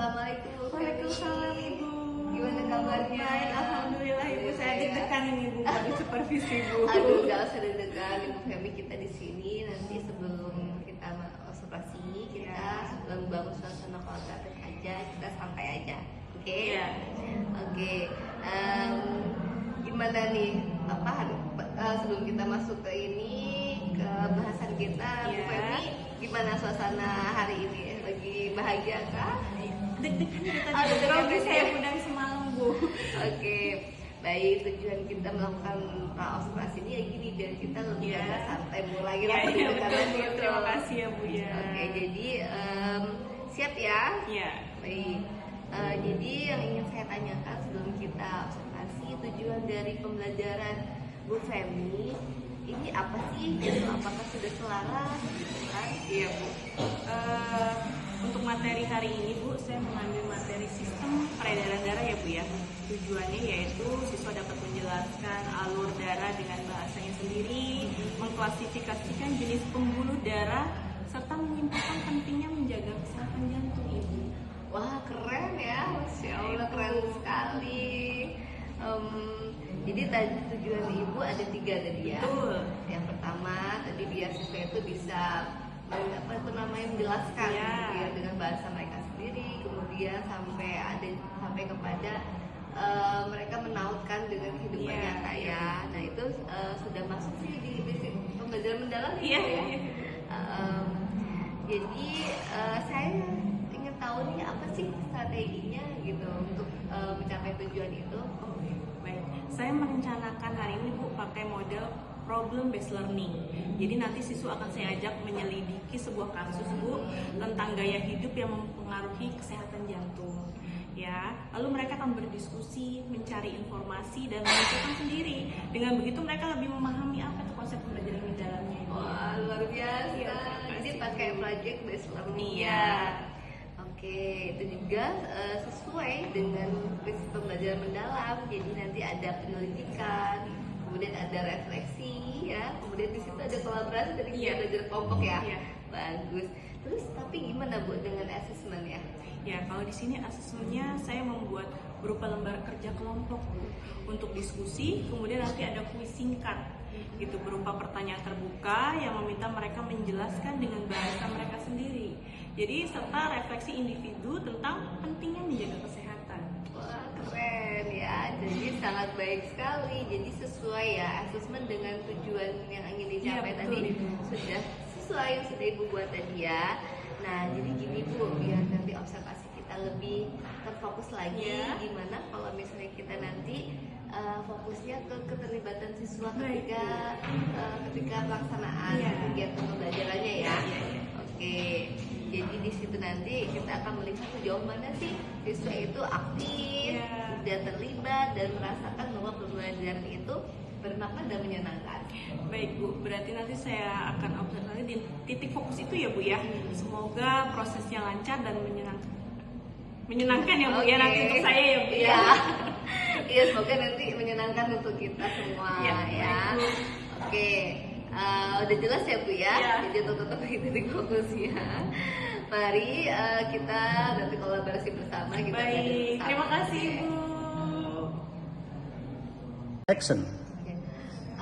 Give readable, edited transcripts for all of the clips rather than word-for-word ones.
Assalamualaikum. Waalaikumsalam Ibu. Gimana kabarnya? Baik, alhamdulillah Ibu. Saya deg-degan ini Ibu, baru supervisi Ibu. Aduh, nggak usah deg-degan. Ibu Femi kita di sini nanti sebelum kita observasi kita membangun suasana keluarga aja, kita santai aja. Oke? Iya. Oke. Gimana nih? Sebelum kita masuk ke ini ke bahasan kita, Bu Femi, gimana suasana hari ini? Lagi bahagia kah? Deg-degan kita Aduh, juga grogi deg-degan. saya dari semalam Bu. Oke, baik, tujuan kita melakukan observasi ini ya gini biar kita lebih Iya. agak santai mulai Iya, iya, betul Bu. gitu. Terima kasih ya Bu ya. Oke, jadi siap ya? Iya. Baik. Jadi yang ingin saya tanyakan sebelum kita observasi, tujuan dari pembelajaran Bu Femi ini apa sih? Gitu? Apakah sudah selaras? Gitu kan? Iya Bu. Untuk materi hari ini Bu, saya mengambil materi sistem peredaran darah ya Bu ya. Tujuannya yaitu siswa dapat menjelaskan alur darah dengan bahasanya sendiri, mengklasifikasikan jenis pembuluh darah, serta menyimpulkan pentingnya menjaga kesehatan jantung Ibu. Wah, keren ya, Masya Allah, keren sekali. Jadi tadi tujuan ibu ada 3 tadi ya. Betul. Yang pertama tadi biar siswa itu bisa menjelaskan Ya. gitu ya, dengan bahasa mereka sendiri, kemudian sampai kepada mereka menautkan dengan kehidupan Ya. nyata ya. Nah itu sudah masuk sih di pembelajaran mendalam Iya. gitu ya. Jadi saya ingin tahu nih apa sih strateginya gitu untuk mencapai tujuan itu. Baik, saya merencanakan hari ini Bu pakai model problem based learning. Jadi nanti siswa akan saya ajak menyelidiki sebuah kasus Bu tentang gaya hidup yang mempengaruhi kesehatan jantung. Ya, lalu mereka akan berdiskusi, mencari informasi dan menentukan sendiri. Dengan begitu mereka lebih memahami apa itu konsep pembelajaran mendalamnya. Wah, luar biasa. Iya, Jadi pakai project based learning Iya. ya. Oke, itu juga sesuai dengan prinsip pembelajaran mendalam. Jadi nanti ada penyelidikan, kemudian ada refleksi ya, kemudian di situ ada kolaborasi dari Iya. belajar kelompok ya. Iya. Bagus. Terus tapi gimana Bu dengan assessment ya? Ya, kalau di sini asesmennya saya membuat berupa lembar kerja kelompok Bu, untuk diskusi, kemudian nanti ada kuis singkat. Itu berupa pertanyaan terbuka yang meminta mereka menjelaskan dengan bahasa mereka sendiri. Jadi serta refleksi individu tentang pentingnya menjaga kesehatan. Wah, keren ya. Jadi sangat baik sekali. Jadi sesuai ya assessment dengan tujuan yang ingin dicapai Iya, tadi betul, Ibu. sudah sesuai yang sudah Ibu buat tadi ya. Nah, jadi gini Bu, biar nanti observasi kita lebih terfokus lagi. Iya. Gimana kalau misalnya kita nanti fokusnya ke keterlibatan siswa Baik, ketika pelaksanaan Iya. kegiatan pembelajarannya ya. Iya, iya. Oke, jadi di situ nanti kita akan melihat sejauh mana sih siswa itu aktif, Iya. sudah terlibat dan merasakan bahwa pembelajaran itu bermakna dan menyenangkan. Baik Bu, berarti nanti saya akan observasi di titik fokus itu ya Bu ya. Semoga prosesnya lancar dan menyenangkan ya Bu ya, nanti untuk saya ya Bu ya. Iya, semoga nanti menyenangkan untuk kita semua Iya, ya. baik, Bu. Oke, udah jelas ya Bu ya. Iya. Jadi untuk tetap titik fokusnya. Mari kita nanti kolaborasi bersama kita belajar Baik, bersama. terima kasih Oke. Bu. Action.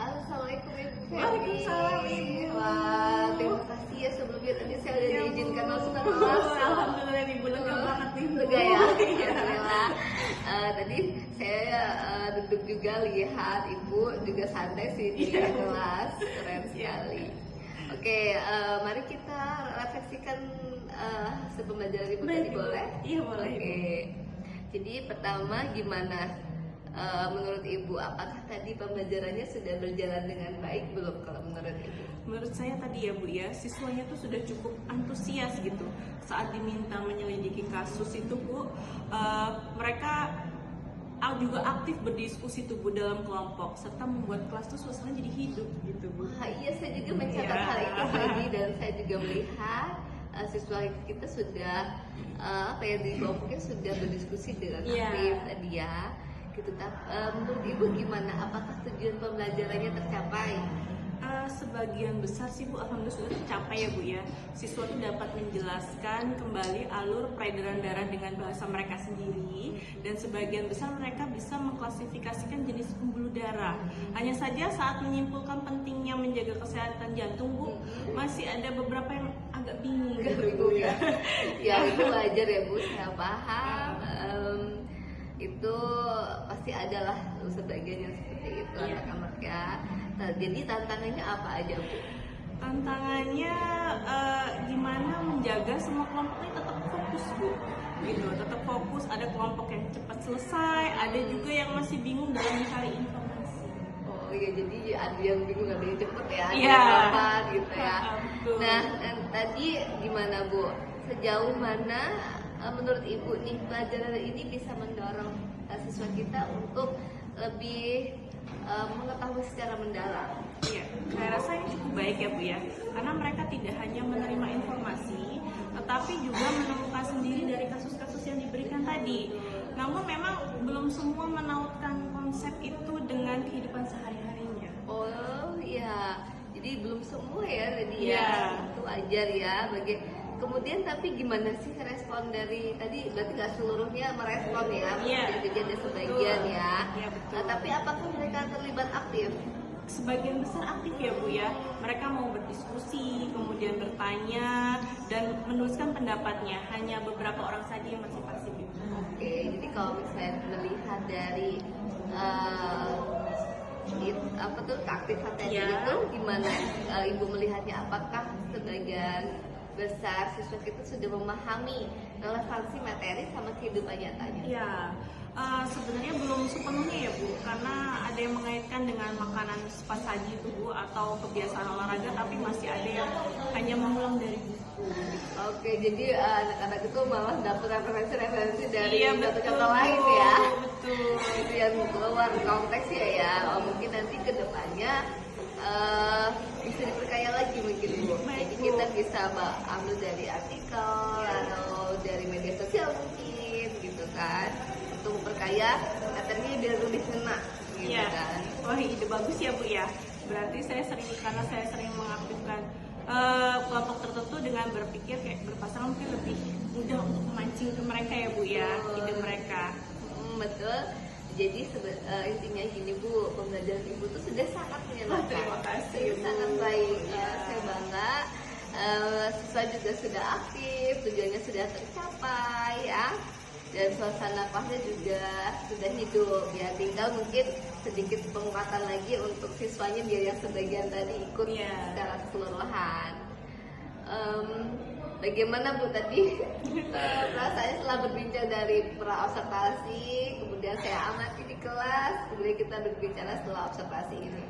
Assalamualaikum Ibu Femi. Waalaikumsalam, Ibu. Wah, terima kasih ya sebelumnya tadi saya udah Ya, Bu. diizinkan masuk ke kelas. Alhamdulillah Ibu, lega banget nih Bu. Lega ya. Iya. Alhamdulillah. Tadi saya duduk juga lihat Ibu juga santai sih di Iya. kelas, keren sekali. Oke, mari kita refleksikan hasil pembelajaran Ibu Baik, tadi Ibu. boleh? Iya, boleh, Ibu. Oke. Jadi pertama gimana? Menurut Ibu, apakah tadi pembelajarannya sudah berjalan dengan baik belum kalau menurut Ibu? Menurut saya tadi ya Bu ya, siswanya tuh sudah cukup antusias gitu saat diminta menyelidiki kasus itu Bu. Mereka juga aktif berdiskusi tuh Bu dalam kelompok serta membuat kelas tuh suasana jadi hidup gitu Bu. Wah, iya, saya juga mencatat Iya. hal itu tadi dan saya juga melihat siswa kita sudah di kelompoknya sudah berdiskusi dengan Iya. aktif tadi ya. Gitu. Menurut Ibu gimana? Apakah tujuan pembelajarannya tercapai? Sebagian besar sih Bu, alhamdulillah sudah tercapai ya Bu ya. Siswa itu dapat menjelaskan kembali alur peredaran darah dengan bahasa mereka sendiri, dan sebagian besar mereka bisa mengklasifikasikan jenis pembuluh darah. Hanya saja saat menyimpulkan pentingnya menjaga kesehatan jantung Bu, masih ada beberapa yang agak bingung gitu Bu ya. Ya itu wajar ya Bu, saya paham. Itu pasti adalah sebagian yang seperti itu Iya. anak-anak ya. Nah, jadi tantangannya apa aja Bu? Tantangannya gimana menjaga semua kelompok ini tetap fokus Bu, gitu, tetap fokus. Ada kelompok yang cepat selesai, ada juga yang masih bingung dalam mencari informasi. Oh iya, jadi ada yang bingung, ada yang cepet ya, ada Iya. yang lambat gitu ya. Betul. Nah, tadi gimana Bu? Sejauh mana menurut Ibu nih pelajaran ini bisa mendorong siswa kita untuk lebih mengetahui secara mendalam? Iya, saya rasa ini cukup baik ya Bu ya, karena mereka tidak hanya menerima informasi, tetapi juga menemukan sendiri dari kasus-kasus yang diberikan tadi. Namun memang belum semua menautkan konsep itu dengan kehidupan sehari-harinya. Oh iya, jadi belum semua ya tadi Iya. ya, itu wajar ya. Kemudian tapi gimana sih respon dari tadi? Berarti nggak seluruhnya merespon ya? Iya. Jadi ada sebagian Betul. ya. Iya, betul. Nah, tapi apakah mereka terlibat aktif? Sebagian besar aktif ya Bu ya, mereka mau berdiskusi, kemudian bertanya, dan menuliskan pendapatnya. Hanya beberapa orang saja yang masih pasif itu. Oke, jadi kalau misalnya melihat dari apa tuh keaktifan Iya. itu gimana Ibu melihatnya? Apakah sebagian besar siswa kita sudah memahami relevansi materi sama kehidupan nyatanya? Ya, sebenarnya belum sepenuhnya ya Bu, karena ada yang mengaitkan dengan makanan cepat saji itu Bu, atau kebiasaan olahraga, tapi masih ada yang hanya mengulang dari buku. Oke, jadi anak-anak itu malah dapat referensi dari Iya, betul, contoh-contoh lain ya. betul. Itu yang keluar konteks ya. Oh, mungkin nanti ke depannya bisa diperkaya lagi mungkin Bu. Baik, Jadi Bu. kita bisa ambil dari artikel atau dari media sosial mungkin gitu kan, untuk memperkaya materinya biar lebih kena gitu Iya. kan. Wah, ide bagus ya Bu ya. Berarti karena saya sering mengaktifkan kelompok tertentu dengan berpikir kayak berpasangan, mungkin lebih mudah untuk memancing ke mereka ya Bu ya, ide mereka. Betul. Jadi intinya gini Bu, pembelajaran Ibu tuh sudah sangat menyenangkan. Terima kasih, Bu. Sangat baik. Ya, saya bangga. Siswa juga sudah aktif, tujuannya sudah tercapai ya. Dan suasana kelasnya juga sudah hidup. Ya, tinggal mungkin sedikit penguatan lagi untuk siswanya biar yang sebagian tadi ikut Iya. secara keseluruhan. Bagaimana Bu tadi perasaannya setelah berbincang dari pra-observasi, kemudian saya amati di kelas, kemudian kita berbicara setelah observasi ini?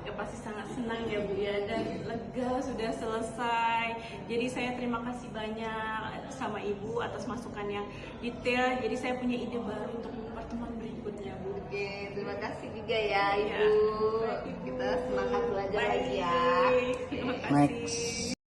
Ya pasti sangat senang ya Bu ya, dan lega sudah selesai. Jadi saya terima kasih banyak sama Ibu atas masukan yang detail. Jadi saya punya ide baru untuk pertemuan berikutnya Bu. Oke, terima kasih juga ya Ya, Ibu. baik, Ibu. Kita semangat belajar lagi ya. Baik, terima kasih. Next.